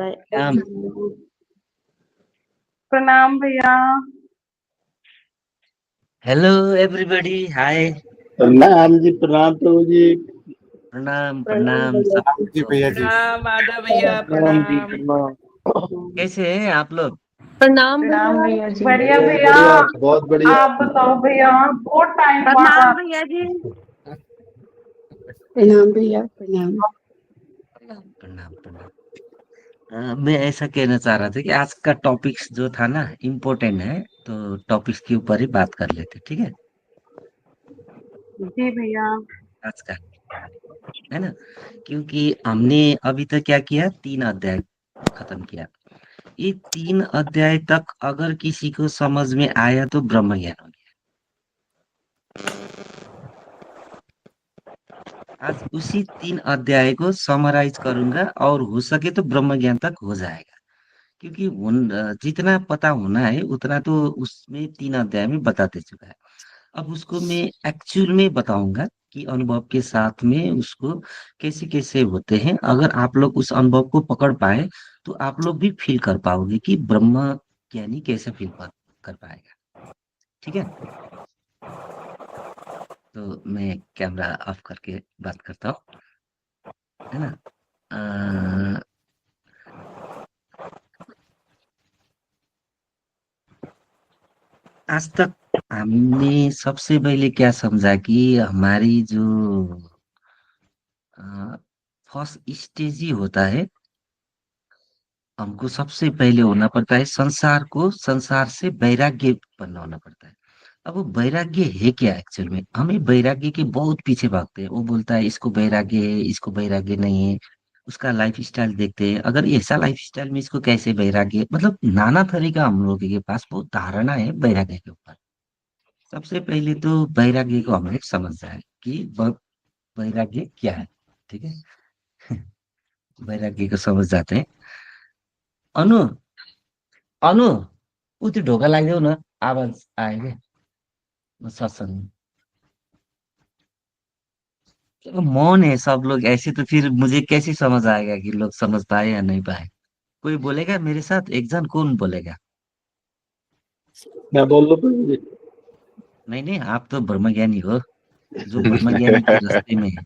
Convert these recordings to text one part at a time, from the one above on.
प्रणाम। प्रणाम भैया। हेलो एवरीबॉडी, हाय। प्रणाम जी, प्रणाम प्रभु जी। प्रणाम प्रणाम प्रणाम भैया जी। जी सबको। भैया जी। प्रणाम आदा भैया, प्रणाम जी, प्रणाम। प्रणाम। कैसे हैं आप लोग? प्रणाम प्रणाम भैया। भैया जी। बढ़िया बहुत भैया। बढ़िया, बहुत बढ़िया। आप बताओ भैया, बहुत टाइम बाद प्रणाम आप। भैया जी। प्रणाम भैया, प्रणाम। प्रणाम प्रणाम प्रणाम। मैं ऐसा कहना चाह रहा था कि आज का टॉपिक्स जो था ना इम्पोर्टेंट है, तो टॉपिक्स के ऊपर ही बात कर लेते, ठीक है? जी भैया। आज का, है ना? क्योंकि हमने अभी तक क्या किया, 3 अध्याय खत्म किया। ये 3 अध्याय तक अगर किसी को समझ में आया तो ब्रह्म ज्ञान हो गया। आज उसी 3 अध्याय को समराइज करूंगा और हो सके तो ब्रह्म ज्ञान तक हो जाएगा। क्योंकि जितना पता होना है उतना तो उसमें 3 अध्याय में बता दे चुका है। अब उसको मैं एक्चुअल में बताऊंगा कि अनुभव के साथ में उसको कैसे कैसे होते हैं। अगर आप लोग उस अनुभव को पकड़ पाए तो आप लोग भी फील कर पाओगे कि ब्रह्म ज्ञानी कैसे फील कर पाएगा। ठीक है, तो मैं कैमरा ऑफ करके बात करता हूँ, है ना? अ, आज तक हमने सबसे पहले क्या समझा कि हमारी जो फर्स्ट स्टेज ही होता है, हमको सबसे पहले होना पड़ता है संसार को, संसार से वैराग्य बनना होना पड़ता है। अब वो वैराग्य है क्या? एक्चुअल में हमें वैराग्य के बहुत पीछे भागते हैं। वो बोलता है इसको वैराग्य है, इसको वैराग्य नहीं है। उसका लाइफ स्टाइल देखते हैं, अगर ऐसा लाइफ स्टाइल में इसको कैसे वैराग्य, मतलब नाना तरह का हम लोगों के पास बहुत धारणा है वैराग्य के ऊपर। सबसे पहले तो वैराग्य को हमें समझना है कि वैराग्य क्या है, ठीक है? वैराग्य को समझ जाते हैं। अनु, अनु, ऊ त्यो ढोका लगाइदेऊ न, आवाज आयो क्या सत्संग। चलो मौन है सब लोग ऐसे, तो फिर मुझे कैसे समझ आएगा कि लोग समझ पाए या नहीं पाए? कोई बोलेगा मेरे साथ, एक जन कौन बोलेगा? मैं बोल रहा प्रभु जी। नहीं नहीं, आप तो ब्रह्मज्ञानी हो, जो ब्रह्मज्ञानी के रास्ते में है।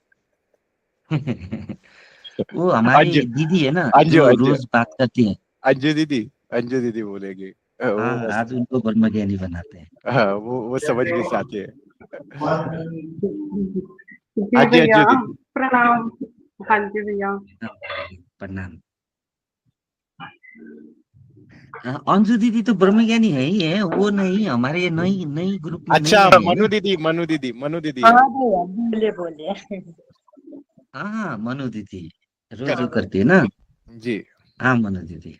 वो हमारी अंजू, दीदी है ना, अंजू, जो अंजू, रोज बात करती है। अंजू दीदी, अंजू दीदी बोलेगी। वो हाँ, बस। आज उनको ब्रह्मज्ञानी बनाते हैं। हाँ, वो समझ के साथ है। जी अंजू, भैया। अंजू दीदी। प्रणाम। हाँ जी भैया। प्रणाम। हाँ, अंजू दीदी तो ब्रह्मज्ञानी है ही है, वो नहीं हमारे नई नई ग्रुप में अच्छा, नहीं आई है मनु ना। दीदी, मनु दीदी, मनु दीदी है। हाँ भैया, बोलिए बोलिए। हाँ हाँ, मनु दीदी रोज वो करेक्ट। करती है ना। जी। हाँ मनु दीदी।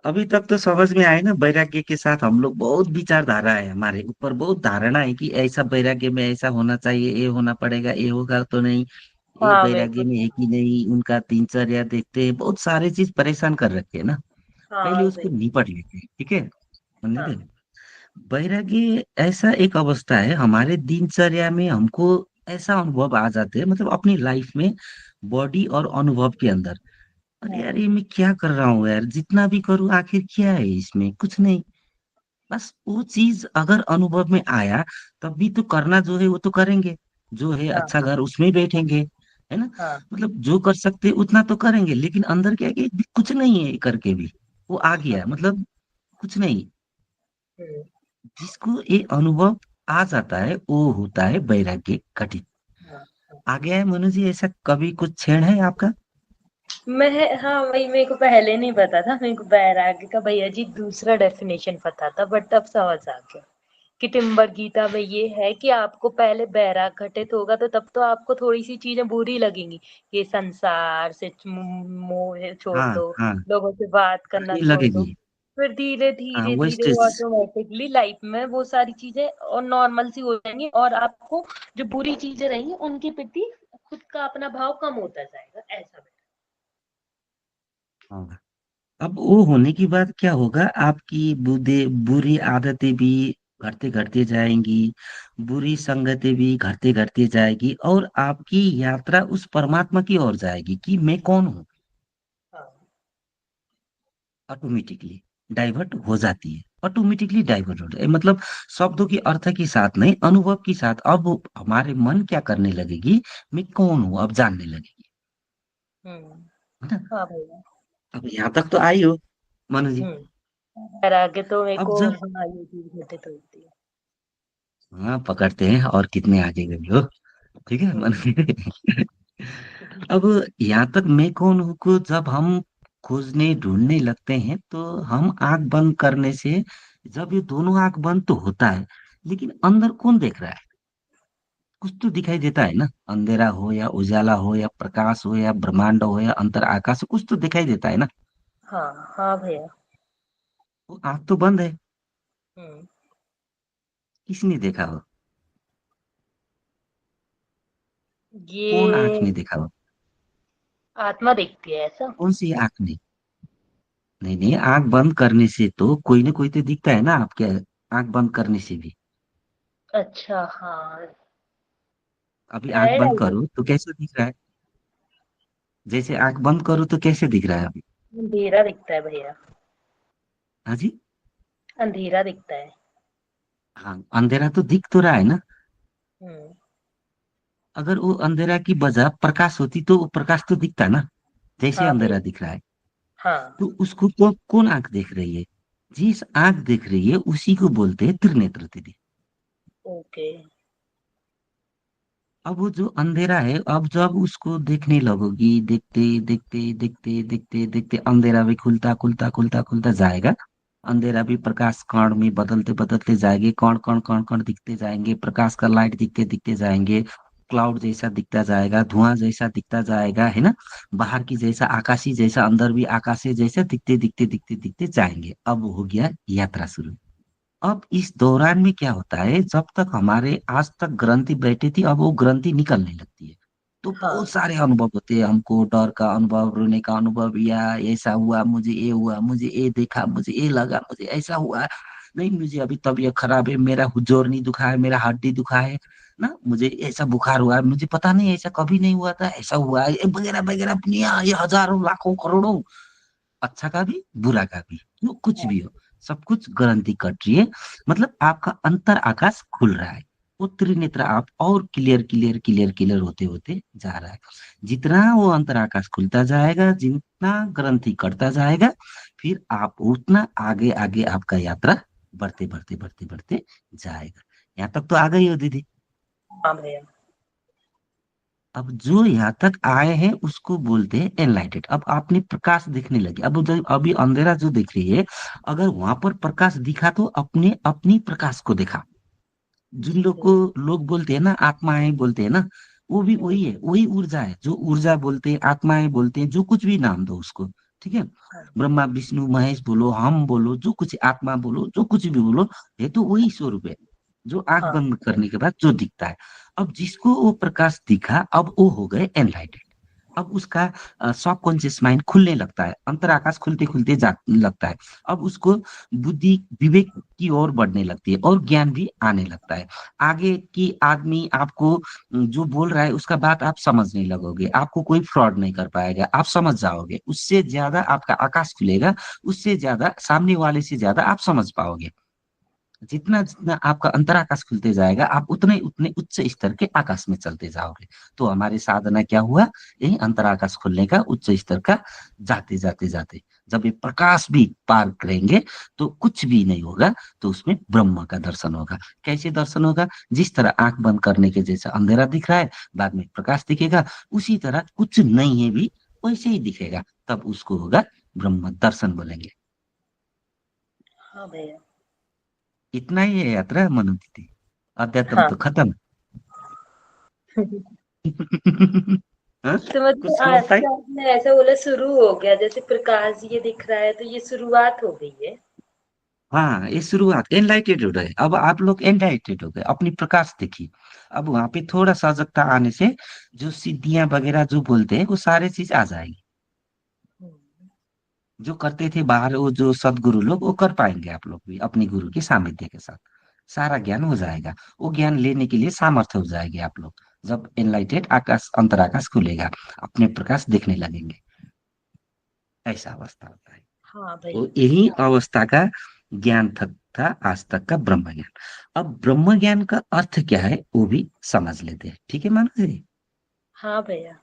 अभी तक तो समझ में आए ना, वैराग्य के साथ हम लोग बहुत विचारधारा है, हमारे ऊपर बहुत धारणा है कि ऐसा वैराग्य में ऐसा होना चाहिए, ये होना पड़ेगा, ये होगा तो नहीं, ये हाँ वैराग्य बिल्कुल। में है कि नहीं। उनका दिनचर्या देखते हैं, बहुत सारी चीज परेशान कर रखे है ना। पहले हाँ उसको बिल्कुल। निपट लेते हैं, ठीक है? सुनने हाँ दे। वैराग्य ऐसा एक अवस्था है हमारे दिनचर्या में, हमको ऐसा अनुभव आ जाते हैं, मतलब अपनी लाइफ में, बॉडी और अनुभव के अंदर। अरे यार, ये मैं क्या कर रहा हूँ यार, जितना भी करूँ आखिर क्या है इसमें, कुछ नहीं। बस वो चीज अगर अनुभव में आया, तब भी तो करना जो है वो तो करेंगे। जो है हाँ अच्छा घर, उसमें बैठेंगे, है ना? हाँ। मतलब जो कर सकते उतना तो करेंगे, लेकिन अंदर क्या है कि कुछ नहीं है करके भी वो आ गया, मतलब कुछ नहीं। हम्म, जिसको ये अनुभव आ जाता है वो होता है वैराग्य घटित। हाँ। आ गया है मनु जी, ऐसा कभी कुछ क्षण है आपका? मैं हाँ वही, मेरे को पहले नहीं पता था। मेरे को वैराग्य का भैया जी दूसरा डेफिनेशन पता था, बट अब समझ आ गया कि टिम्बर गीता में ये है कि आपको पहले बैराग घटित होगा तो तब तो आपको थोड़ी सी चीजें बुरी लगेंगी। ये संसार से मोह छोड़ हाँ दो, हाँ, लोगों से बात करना बुरी छोड़ दो। लगेगी। फिर धीरे हाँ धीरे वो धीरे स्टेज। ऑटोमेटिकली लाइफ में वो सारी चीजें और नॉर्मल सी हो जाएंगी, और आपको जो बुरी चीजें रहेंगी उनके प्रति खुद का अपना भाव कम होता जाएगा, ऐसा। हाँ, अब वो होने के बाद क्या होगा, आपकी बुरी आदतें भी घटते घटते जाएंगी, बुरी संगतें भी घटते घटते जाएगी, और आपकी यात्रा उस परमात्मा की ओर जाएगी कि मैं कौन हूँ। हाँ ऑटोमेटिकली डाइवर्ट हो जाती है, ऑटोमेटिकली डाइवर्ट हो जाए मतलब शब्दों की अर्थ के साथ नहीं, अनुभव के साथ। अब हमारे मन क्या करने लगेगी, मैं कौन हूँ अब जानने लगेगी, है ना। हाँ भैया। अब यहाँ तक तो आई हो मनु जी। पर आगे तो मेरे अब को जब हाँ ये चीज घटित होती है। हाँ पकड़ते हैं और कितने आगे गए हो, ठीक है हम्म, मनु जी। अब यहाँ तक मैं कौन हूँ को जब हम खोजने ढूंढने लगते हैं तो हम आंख बंद करने से, जब ये दोनों आंख बंद तो होता है, लेकिन अंदर कौन देख रहा है, कुछ तो दिखाई देता है ना, अंधेरा हो या उजाला हो या प्रकाश हो या ब्रह्मांड हो या अंतर आकाश हो, कुछ तो दिखाई देता है ना। हाँ हाँ भैया। वो आंख तो बंद है, हम्म, किसने देखा हो, कौन आंख ये ने देखा हो, आत्मा देखती है ऐसा। कौन सी आंख ने। नहीं नहीं, आंख बंद करने से तो कोई ना कोई तो दिखता है ना आपके, आंख बंद करने से भी। अच्छा हाँ। अभी आंख थर्ड बंद आई करो तो कैसा दिख रहा है, जैसे आंख बंद करो तो कैसे दिख रहा है अभी। अंधेरा दिखता है भैया। हाँ जी। अंधेरा दिखता है। हाँ अंधेरा तो दिख तो रहा है ना। हम्म, अगर वो अंधेरा की बजाय प्रकाश होती तो वो प्रकाश तो दिखता ना, जैसे हाँ अंधेरा भैया। दिख रहा है। हाँ। तो उसको कौन आंख देख रही है, जिस आंख देख रही है उसी को बोलते हैं त्रिनेत्र दीदी। ओके। अब वो जो अंधेरा है, अब जब उसको देखने लगोगी, देखते देखते देखते देखते देखते अंधेरा भी खुलता खुलता खुलता खुलता जाएगा, अंधेरा भी प्रकाश कण में बदलते बदलते जाएंगे, कण कण कण कण दिखते जाएंगे, प्रकाश का लाइट दिखते दिखते जाएंगे, क्लाउड जैसा दिखता जाएगा, धुआं जैसा दिखता जाएगा, है ना। बाहर की जैसा आकाशी जैसा, अंदर भी आकाशी जैसा दिखते दिखते दिखते दिखते जाएंगे। अब हो गया यात्रा शुरू। अब इस दौरान में क्या होता है, जब तक हमारे आज तक ग्रंथि बैठी थी, अब वो ग्रंथि निकलने लगती है। तो बहुत हाँ सारे अनुभव होते हैं हमको, डर का अनुभव, रोने का अनुभव, या ऐसा हुआ मुझे, ये हुआ मुझे, ये देखा मुझे, ये लगा मुझे, ऐसा हुआ नहीं, मुझे अभी तबीयत खराब है, मेरा जोड़ नहीं दुखा है, मेरा हड्डी दुखा है ना, मुझे ऐसा बुखार हुआ है, मुझे पता नहीं ऐसा कभी नहीं हुआ था, ऐसा हुआ है, ये वगैरह वगैरह दुनिया, ये हजारों लाखों करोड़ों, अच्छा का भी बुरा का भी, वो कुछ हाँ भी हो, सब कुछ गारंटी कट रही है। मतलब आपका अंतर आकाश खुल रहा है, वो त्रिनेत्र आप और क्लियर क्लियर क्लियर क्लियर होते होते जा रहा है। जितना वो अंतर आकाश खुलता जाएगा, जितना ग्रंथि कटता जाएगा, फिर आप उतना आगे आगे आपका यात्रा बढ़ते बढ़ते बढ़ते बढ़ते जाएगा। यहाँ तक तो आ गई हो दीदी। हाँ भैया। अब जो यहाँ तक आए हैं उसको बोलते हैं एनलाइटेड। अब आपने प्रकाश दिखने लगे, अब अभी अंधेरा जो दिख रही है, अगर वहां पर प्रकाश दिखा तो अपने अपनी प्रकाश को देखा। जिन जी लोग को भैया। लोग बोलते हैं ना आत्माएं बोलते हैं ना, वो भी हम्म, वही है, वही ऊर्जा है, जो ऊर्जा बोलते हैं, आत्माएं बोलते हैं, जो कुछ भी नाम दो उसको, ठीक है। हाँ ब्रह्मा विष्णु महेश बोलो, हम बोलो, जो कुछ आत्मा बोलो, जो कुछ भी बोलो, ये तो वही स्वरूप है, जो आंख हाँ बंद करने के बाद जो दिखता है। अब जिसको वो प्रकाश दिखा, अब वो हो गए एनलाइटेड। अब उसका सबकॉन्शियस माइंड खुलने लगता है, अंतराकाश खुलते खुलते जा लगता है। अब उसको बुद्धि विवेक की ओर बढ़ने लगती है और ज्ञान भी आने लगता है। आगे की आदमी आपको जो बोल रहा है उसका बात आप समझने लगोगे, आपको कोई फ्रॉड नहीं कर पाएगा, आप समझ जाओगे, उससे ज्यादा आपका आकाश खुलेगा, उससे ज्यादा सामने वाले से ज्यादा आप समझ पाओगे। जितना जितना आपका अंतराकाश खुलते जाएगा, आप उतने उतने उच्च स्तर के आकाश में चलते जाओगे। तो हमारी साधना क्या हुआ, यही अंतराकाश खुलने का, उच्च स्तर का, जाते जाते जाते जब ये प्रकाश भी पार करेंगे तो कुछ भी नहीं होगा, तो उसमें ब्रह्म का दर्शन होगा। कैसे दर्शन होगा, जिस तरह आंख बंद करने के जैसा अंधेरा दिख रहा है, बाद में प्रकाश दिखेगा, उसी तरह कुछ नहीं है भी वैसे ही दिखेगा, तब उसको होगा ब्रह्म दर्शन बोलेंगे। हाँ भैया। इतना ही है यात्रा मनु दीदी, अध्यात्म हाँ। तो खत्म। हाँ? तो कुछ मतलब समझ आज पाए। से आपने ऐसा बोला शुरू हो गया, जैसे प्रकाश ये दिख रहा है तो ये शुरुआत हो गई है। हाँ ये शुरुआत, एनलाइटेड हो रहे, अब आप लोग एनलाइटेड हो गए, अपनी प्रकाश देखिए। अब वहां पे थोड़ा सजगता आने से जो सिद्धियां वगैरह जो बोलते हैं वो सारे चीज आ जाएगी। हम्म, जो करते थे बाहर वो जो सदगुरु लोग, वो कर पाएंगे आप लोग भी अपने गुरु के सानिध्य के साथ, सारा ज्ञान हो जाएगा। वो ज्ञान लेने के लिए सामर्थ्य हो जाएंगे आप लोग, जब एनलाइटेड आकाश अंतराकाश खुलेगा, अपने प्रकाश देखने लगेंगे, ऐसा अवस्था होता है। हाँ तो भाई। यही अवस्था का ज्ञान था आज तक का ब्रह्म ज्ञान। अब ब्रह्म ज्ञान का अर्थ क्या है वो भी समझ लेते हैं, ठीक है मानो जी। हाँ भैया।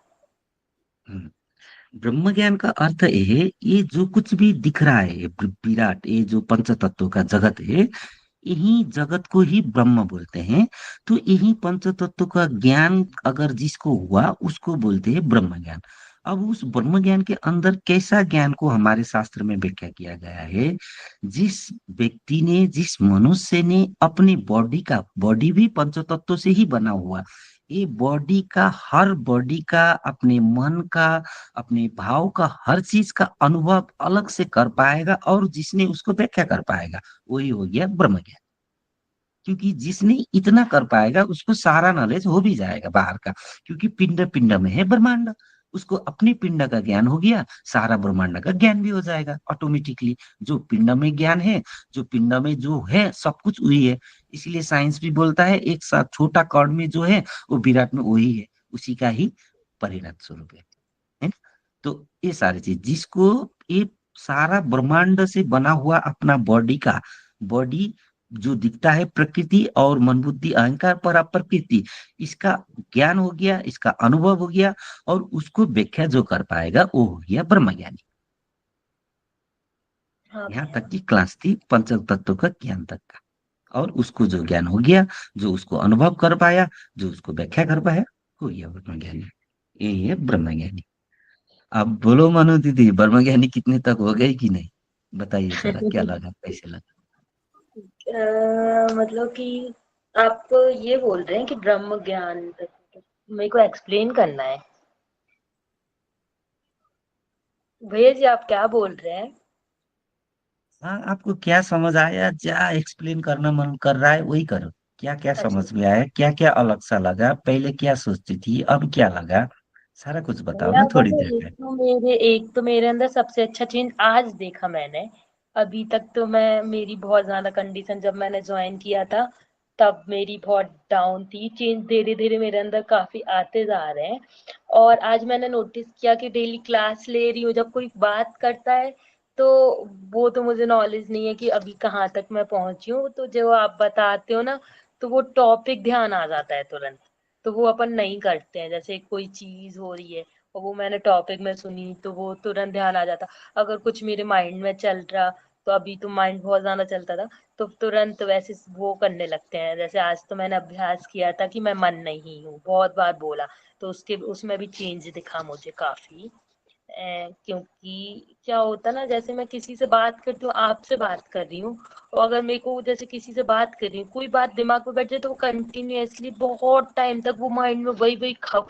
हम्म, ब्रह्म ज्ञान का अर्थ ये है, ये जो कुछ भी दिख रहा है, ये विराट, ये जो पंच तत्वों का जगत है, यही जगत को ही ब्रह्म बोलते हैं। तो यही पंच तत्व का ज्ञान अगर जिसको हुआ उसको बोलते हैं ब्रह्म ज्ञान। अब उस ब्रह्म ज्ञान के अंदर कैसा ज्ञान को हमारे शास्त्र में व्याख्या किया गया है, जिस व्यक्ति ने, जिस मनुष्य ने अपनी बॉडी भी पंच तत्व से ही बना हुआ, ये बॉडी का, हर बॉडी का, अपने मन का, अपने भाव का, हर चीज का अनुभव अलग से कर पाएगा, और जिसने उसको व्याख्या कर पाएगा वही हो गया ब्रह्म ज्ञान। क्योंकि जिसने इतना कर पाएगा उसको सारा नॉलेज हो भी जाएगा बाहर का, क्योंकि पिंड पिंड में है ब्रह्मांड। उसको अपनी पिंड का ज्ञान हो गया, सारा ब्रह्मांड का ज्ञान भी हो जाएगा ऑटोमेटिकली। जो पिंड में ज्ञान है, जो पिंड में जो है, सब कुछ वही है। इसलिए साइंस भी बोलता है एक साथ छोटा कण में जो है वो विराट में वही है, उसी का ही परिणत स्वरूप है ना? तो ये सारी चीज जिसको, ये सारा ब्रह्मांड से बना हुआ अपना बॉडी का, बॉडी जो दिखता है प्रकृति और मन बुद्धि अहंकार पर प्रकृति, इसका ज्ञान हो गया, इसका अनुभव हो गया, और उसको व्याख्या जो कर पाएगा वो हो गया ब्रह्मज्ञानी। हाँ यहाँ भैया। तक की क्लास थी पंच तत्व का ज्ञान तक का। और उसको जो ज्ञान हो गया, जो उसको अनुभव कर पाया, जो उसको व्याख्या कर पाया, हो गया ब्रह्मज्ञानी। यही है ब्रह्मज्ञानी। अब बोलो मनु दीदी, ब्रह्मज्ञानी कितने तक हो गई कि नहीं? बताइए जरा, क्या लगा, कैसे लगा? मतलब कि आप ये बोल रहे हैं कि ब्रह्म ज्ञान मेरे को एक्सप्लेन करना है। भैया जी आप क्या बोल रहे हैं? हाँ, आपको क्या समझ आया, क्या एक्सप्लेन करना मन कर रहा है वही करो। क्या क्या अच्छा समझ में आया, क्या क्या अलग सा लगा, पहले क्या सोचती थी अब क्या लगा, सारा कुछ बताओ भैया, ना थोड़ी पता देर है, में। एक तो मेरे अंदर सबसे अच्छा चेंज आज देखा मैंने। अभी तक तो मैं मेरी बहुत ज्यादा कंडीशन, जब मैंने ज्वाइन किया था तब मेरी बहुत डाउन थी। चेंज धीरे धीरे मेरे अंदर काफी आते जा रहे हैं। और आज मैंने नोटिस किया कि डेली क्लास ले रही हूँ, जब कोई बात करता है तो वो तो मुझे नॉलेज नहीं है कि अभी कहाँ तक मैं पहुंची हूँ, तो जो आप बताते हो ना तो वो टॉपिक ध्यान आ जाता है तुरंत। तो वो अपन नहीं करते हैं, जैसे कोई चीज हो रही है और वो मैंने टॉपिक में सुनी तो वो तुरंत ध्यान आ जाता। अगर कुछ मेरे माइंड में चल रहा, तो अभी तो माइंड बहुत ज्यादा चलता था, तो तुरंत वैसे वो करने लगते हैं। जैसे आज तो मैंने अभ्यास किया था कि मैं मन नहीं हूँ, बहुत बार बोला, तो उसके उसमें भी चेंज दिखा मुझे काफी। क्योंकि क्या होता ना, जैसे मैं किसी से बात करती हूँ, आपसे बात कर रही हूँ, और अगर मेरे को जैसे किसी से बात कर रही हूँ, कोई बात दिमाग में बैठ जाए तो वो कंटिन्यूअसली बहुत टाइम तक वो माइंड में वही वही खप,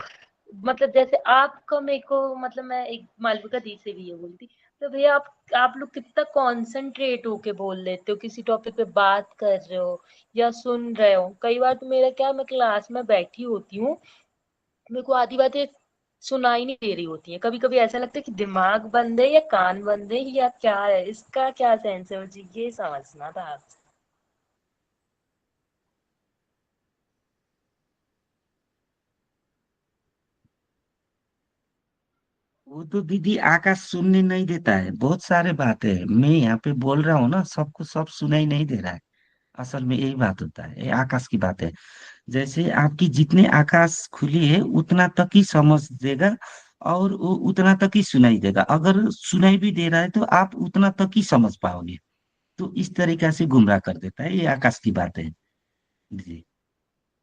मतलब जैसे आपका मेरे को, मतलब मैं एक मालविका दी से भी ये बोलती, तो भैया आप लोग कितना कॉन्सेंट्रेट होके बोल लेते हो, किसी टॉपिक पे बात कर रहे हो या सुन रहे हो। कई बार तो मेरा क्या, मैं क्लास में बैठी होती हूँ, मेरे को आधी बातें सुनाई नहीं दे रही होती है। कभी कभी ऐसा लगता है कि दिमाग बंद है या कान बंद है या क्या है, इसका क्या सेंस है मुझे ये समझना था आपसे। वो तो दीदी आकाश सुनने नहीं देता है, बहुत सारे बातें हैं, मैं यहाँ पे बोल रहा हूँ ना, सबको सब सुनाई नहीं दे रहा है। असल में यही बात होता है, ये आकाश की बात है। जैसे आपकी जितने आकाश खुली है उतना तक ही समझ देगा, और वो उतना तक ही सुनाई देगा। अगर सुनाई भी दे रहा है तो आप उतना तक ही समझ पाओगे। तो इस तरीका से गुमराह कर देता है, ये आकाश की बात है। जी,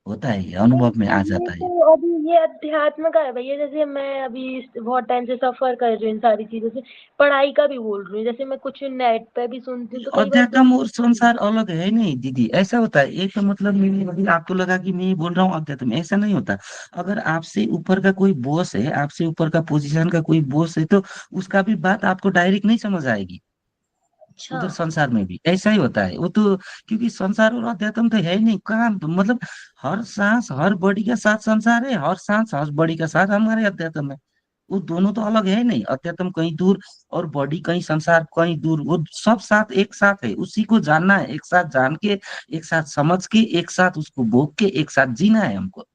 होता है, ये अनुभव में तो आ ये जाता है। तो अभी ये अध्यात्म का है भैया। जैसे मैं अभी बहुत टाइम से सफर कर रही हूँ इन सारी चीजों से, पढ़ाई का भी बोल रही हूँ, जैसे मैं कुछ नेट पे भी सुनती हूँ ये तो कई बार अध्यात्म और दिमाग। संसार अलग है नहीं दीदी, ऐसा होता है। एक तो मतलब मैंने अभी आपको लगा कि मैं ये बोल रहा हूँ अध्यात्म, ऐसा नहीं होता। अगर आपसे ऊपर का कोई बॉस है, आपसे ऊपर का पोजीशन का कोई बॉस है, तो उसका भी बात आपको डायरेक्ट नहीं समझ आएगी। अच्छा। उधर संसार में भी ऐसा ही होता है वो तो, क्योंकि संसार और अध्यात्म तो है ही नहीं कहाँ, मतलब हर सांस हर बॉडी का साथ संसार है, हर सांस हर बॉडी का साथ हमारे अध्यात्म है। वो दोनों तो अलग है नहीं, अध्यात्म कहीं दूर और बॉडी कहीं, संसार कहीं दूर, वो सब साथ एक साथ है। उसी को जानना है, एक साथ जान के, एक साथ समझ के, एक साथ उसको भोग के, एक साथ जीना है हमको।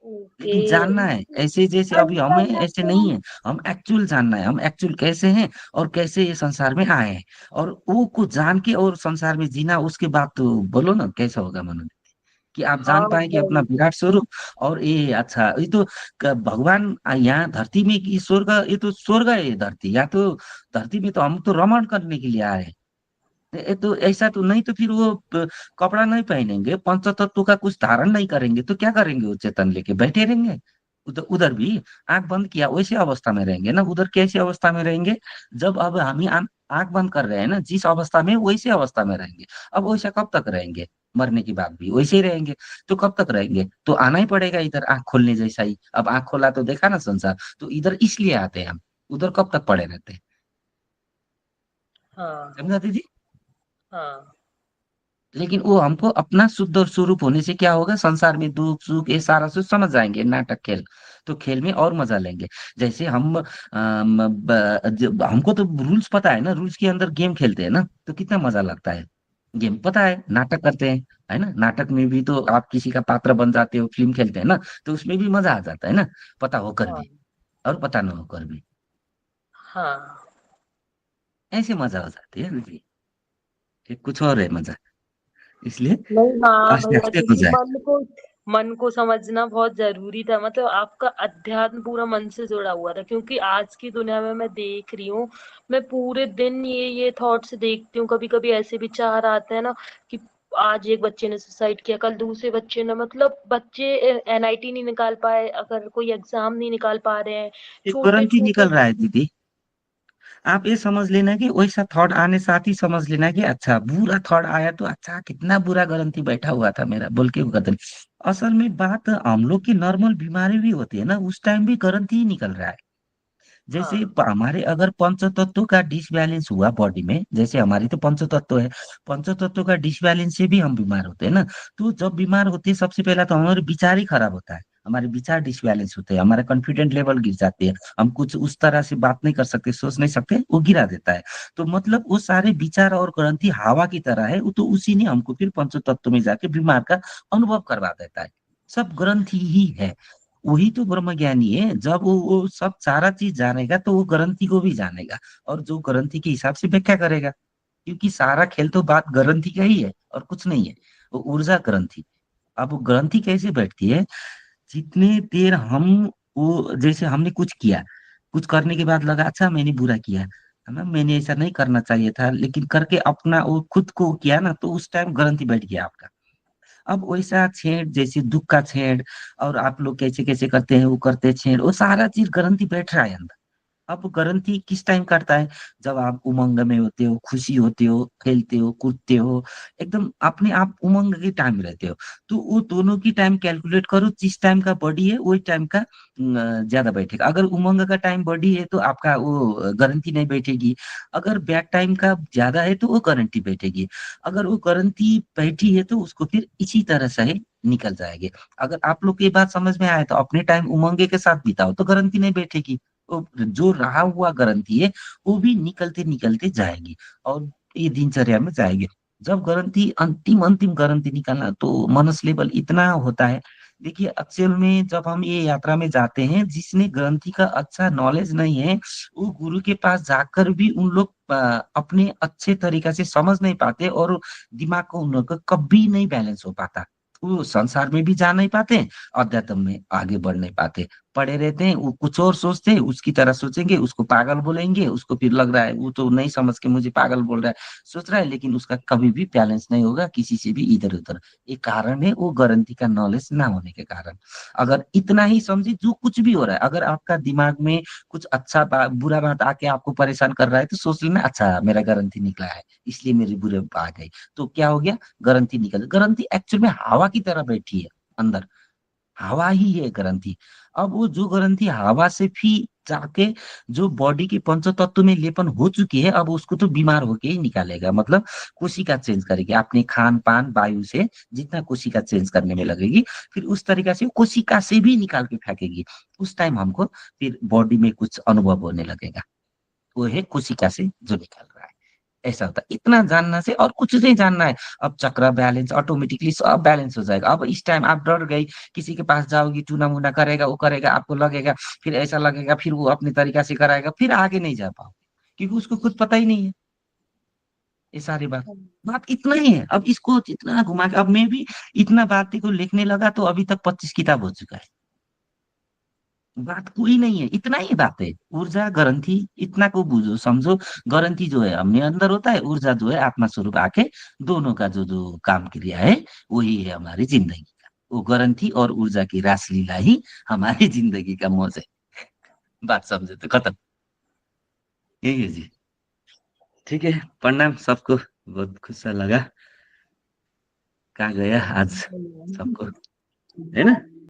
ओके। लेकिन जानना है ऐसे, जैसे अभी हमें ऐसे नहीं है, हम एक्चुअल जानना है, हम एक्चुअल कैसे हैं और कैसे ये संसार में आए हैं, और वो को जान के और संसार में जीना, उसके बाद तो बोलो ना कैसा होगा मनोज, कि आप हाँ जान पाए कि अपना वही। विराट स्वरूप। और ये अच्छा, ये तो भगवान यहाँ धरती में की स्वर्ग, ये तो स्वर्ग है ये धरती, या तो धरती में तो हम तो रमण करने के लिए आए हैं। ये तो ऐसा तो नहीं, तो फिर वो कपड़ा नहीं पहनेंगे, पंचतत्व का कुछ धारण नहीं करेंगे, तो क्या करेंगे, वो चेतन लेके बैठे रहेंगे। उधर उधर भी आंख बंद किया वैसे अवस्था में रहेंगे ना, उधर कैसी अवस्था में रहेंगे, जब अब हम ही आंख बंद कर रहे हैं ना, जिस अवस्था में वैसे अवस्था में रहेंगे। अब वैसा कब तक रहेंगे, मरने के बाद भी वैसे ही रहेंगे। तो कब तक रहेंगे, तो आना ही पड़ेगा इधर आंख खोलने जैसा ही। अब आंख खोला तो देखा ना संसार, तो इधर इसलिए आते हैं हम, उधर कब तक पड़े रहते हैं। हाँ समझा दीदी। हाँ लेकिन वो हमको अपना शुद्ध स्वरूप होने से क्या होगा, संसार में दुख सुख ये सारा कुछ समझ जाएंगे, नाटक खेल, तो खेल में और मजा लेंगे। जैसे हम हमको तो रूल्स पता है ना, रूल्स के अंदर गेम खेलते हैं ना, तो कितना मजा लगता है। गेम पता है, नाटक करते हैं, है ना, नाटक में भी तो आप किसी का पात्र बन जाते हो, फिल्म खेलते हैं ना, तो उसमें भी मजा आ जाता है ना, पता होकर हाँ भी और पता न होकर भी, हाँ। ऐसे मजा हो जाती है दीदी। ये कुछ और है मजा, इसलिए नहीं हाँ आस्ते भैया, आस्ते हो क्योंकि जाए। मन को समझना बहुत जरूरी था। मतलब आपका अध्यात्म पूरा मन से जुड़ा हुआ था, क्योंकि आज की दुनिया में मैं देख रही हूँ, मैं पूरे दिन ये थॉट्स देखती हूँ। कभी कभी ऐसे विचार आते हैं ना कि आज एक बच्चे ने सुसाइड किया, कल दूसरे बच्चे ने, मतलब बच्चे एनआईटी नहीं निकाल पाए, अगर कोई एग्जाम नहीं निकाल पा रहे हैं, ये छोटे गारंटी छोटे। निकल रहा है दीदी। आप ये समझ लेना कि वैसा थॉट आने साथ ही समझ लेना कि अच्छा बुरा थॉट आया तो अच्छा कितना बुरा ग्रंथि बैठा हुआ था मेरा, बोल के वो कहते हैं। असल में बात हम लोग की नॉर्मल बीमारी भी होती है ना, उस टाइम भी ग्रंथि ही निकल रहा है। जैसे हाँ हमारे अगर पंचतत्व का डिसबैलेंस हुआ बॉडी में, जैसे हमारी तो पंचतत्व है, पंचतत्व का डिसबैलेंस से भी हम बीमार होते हैं ना। तो जब बीमार होते हैं सबसे पहला तो हमारे विचार ही खराब होता है, हमारे विचार डिसबैलेंस होते हैं, हमारा कॉन्फिडेंट लेवल गिर जाते हैं, हम कुछ उस तरह से बात नहीं कर सकते, सोच नहीं सकते, वो गिरा देता है। तो मतलब वो सारे विचार और ग्रंथि हवा की तरह है, वो तो उसी ने हमको फिर पंचतत्व में जाके बीमार का अनुभव करवा देता है। सब ग्रंथि ही है। वही तो ब्रह्म ज्ञानी है, जब वो सब सारा चीज जानेगा तो वो ग्रंथि को भी जानेगा, और जो ग्रंथि के हिसाब से व्याख्या करेगा। क्योंकि सारा खेल तो बात ग्रंथि का ही है और कुछ नहीं है। वो ऊर्जा ग्रंथि। अब वो ग्रंथि कैसे बैठती है, जितने देर हम, वो जैसे हमने कुछ किया, कुछ करने के बाद लगा अच्छा मैंने बुरा किया है ना, मैंने ऐसा नहीं करना चाहिए था, लेकिन करके अपना वो खुद को किया ना, तो उस टाइम ग्रंथि बैठ गया आपका। अब वैसा छेड़, जैसे दुख का छेड़, और आप लोग कैसे कैसे करते हैं वो करते हैं छेड़, वो सारा चीज गारंटी बैठ रहा है अंदर। अब गारंटी किस टाइम करता है, जब आप उमंग में होते हो, खुशी होते हो, खेलते हो, कूदते हो, एकदम अपने आप उमंग के टाइम में रहते हो। तो वो दोनों की टाइम कैलकुलेट करो, जिस टाइम का बॉडी है वही टाइम का ज्यादा बैठेगा। अगर उमंग का टाइम बॉडी है तो आपका वो गारंटी नहीं बैठेगी। अगर बैक टाइम का ज्यादा है तो वो गारंटी बैठेगी। अगर वो गारंटी बैठी है तो उसको फिर इसी तरह से ही निकल जाएगी। अगर आप लोग की ये बात समझ में आए तो अपने टाइम उमंगे के साथ बिताओ तो गारंटी नहीं बैठेगी। तो जो रहा हुआ गारंटी है वो भी निकलते निकलते जाएगी, और ये दिनचर्या में जाएगी। जब गारंटी अंतिम अंतिम गारंटी निकालना तो मनस लेवल इतना होता है। देखिए एक्चुअल में जब हम ये यात्रा में जाते हैं, जिसने ग्रंथि का अच्छा नॉलेज नहीं है, वो गुरु के पास जाकर भी उन लोग अपने अच्छे तरीके से समझ नहीं पाते, और दिमाग को उन लोग का कभी नहीं बैलेंस हो पाता। वो संसार में भी जा नहीं पाते, अध्यात्म में आगे बढ़ नहीं पाते, पड़े रहते हैं। वो कुछ और सोचते हैं, उसकी तरह सोचेंगे, उसको पागल बोलेंगे, उसको फिर लग रहा है वो तो नहीं समझ के मुझे पागल बोल रहा है, सोच रहा है, लेकिन उसका कभी भी बैलेंस नहीं होगा किसी से भी इधर उधर। ये कारण है वो गारंटी का नॉलेज ना होने के कारण। अगर इतना ही समझे, जो कुछ भी हो रहा है, अगर आपका दिमाग में कुछ अच्छा बुरा बात आके आपको परेशान कर रहा है, तो सोच लेना अच्छा मेरा गारंटी निकला है, इसलिए मेरी बुरे आ गई। तो क्या हो गया, गारंटी निकल, गारंटी एक्चुअल में हवा की तरह बैठी है अंदर, हवा ही है ग्रंथि। अब वो जो ग्रंथि हवा से भी जाके जो बॉडी के पंच तत्व में लेपन हो चुकी है, अब उसको तो बीमार होके ही निकालेगा। मतलब कोशिका चेंज करेगी अपने खान पान वायु से, जितना कोशिका चेंज करने में लगेगी, फिर उस तरीका से कोशिका से भी निकाल के फेंकेगी। उस टाइम हमको फिर बॉडी में कुछ अनुभव होने लगेगा, वो है कोशिका से जो निकल रहा है। ऐसा होता है। इतना जानना से और कुछ नहीं जानना है। अब चक्र बैलेंस ऑटोमेटिकली सब बैलेंस हो जाएगा। अब इस टाइम आप डर गई, किसी के पास जाओगी, टूना मुना करेगा, वो करेगा, आपको लगेगा, फिर ऐसा लगेगा, फिर वो अपने तरीका से कराएगा, फिर आगे नहीं जा पाओगे, क्योंकि उसको खुद पता ही नहीं है ये सारी बात। बात इतना ही है। अब इसको इतना घुमा के, अब मैं भी इतना बातें को लिखने लगा तो अभी तक 25 किताब हो चुका है। बात कोई नहीं है, इतना ही बात है। ऊर्जा ग्रंथि, इतना को बुझो समझो। ग्रंथि जो है हमने अंदर होता है, ऊर्जा जो है आत्मा स्वरूप आके, दोनों का जो जो काम क्रिया है वही है हमारी जिंदगी का। वो ग्रंथि और ऊर्जा की रासलीला ही हमारी जिंदगी का मौज है। बात समझे तो खत्म। यही है जी। ठीक है, प्रणाम सबको, बहुत खुश लगा। कहाँ गया आज सबको, है ना।